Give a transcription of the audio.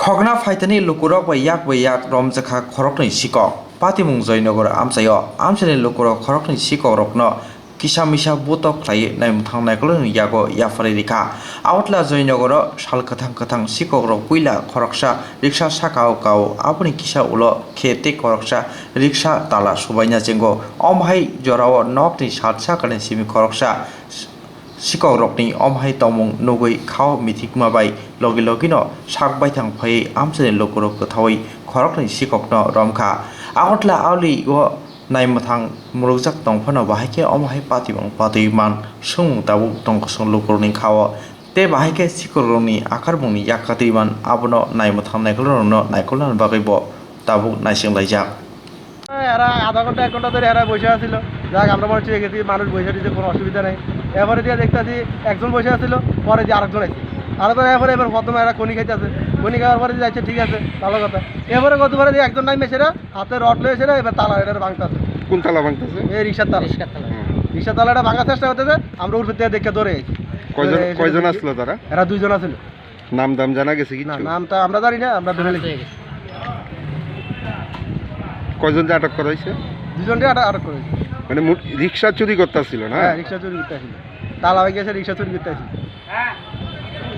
Khokna phaithani lukurogbai yakbai romjakha khoroknwi sikhok Patimung Joynagar amchaio Amchaini lukurog khoroknwi sikhokrogno kisa misa buto khwlaiwi naimwthang naikolnairogni yago yapharwi rikha Agartala Joynagar sal kwthang sikhokrog puila khoroksa riksa sakao aboni kisa ulo khete khoroksa riksa tala subaina jengo amchaio jorao nokni satsakani simi khoroksa sikhokrogni amchaio tamung nugui khao mithikma bai logino sakbaithang phai Amchaini lukurog kwthawai khoroknwi sikhokno romjakha Agartala auli o naimwthang murujak tongphano bahike amchaio patimung sung tabu tongkosong lukurogni khao te bahike sikhokrogni akarbungni yakatiman abono naimwthang naikolnairogni bagaibo tabu naisinglaijak এরা আধা ঘন্টা 1 ঘন্টা ধরে এরা বসে আছিল যাক আমরা মনে হচ্ছে গেছি মানুষ বসে দিতে কোনো অসুবিধা নেই এবারে দিয়ে দেখতেছি একজন বসে আছিল পরে দিয়ে আরেকজন আছে আরেকজন এবার প্রথমে এরা খনি খাইতেছে খনি খাওয়ার পরে যাচ্ছে ঠিক আছে ভালো কথা এবারে কতবারে দিয়ে একজন নাই মেসেরা হাতে রড লয়েছে এবার তালা এটা ভাঙতেছে কোন তালা ভাঙতেছে এই রিক্সার তালাটা ভাঙার চেষ্টা করতেছে আমরা উপর থেকে দেখে ধরে কয়জন আসলো তারা এরা দুইজন আছিল নাম দাম জানা গেছে কি না নামটা আমরা জানি না আমরা ধরে লিখে কয়জন আটক করা হয়েছে দুজনকে আটক করেছে মানে রিক্সা চুরি করতেছিল না হ্যাঁ রিক্সা চুরি করতেছিল তালা ভেঙে গেছে রিক্সা চুরি করতেছিল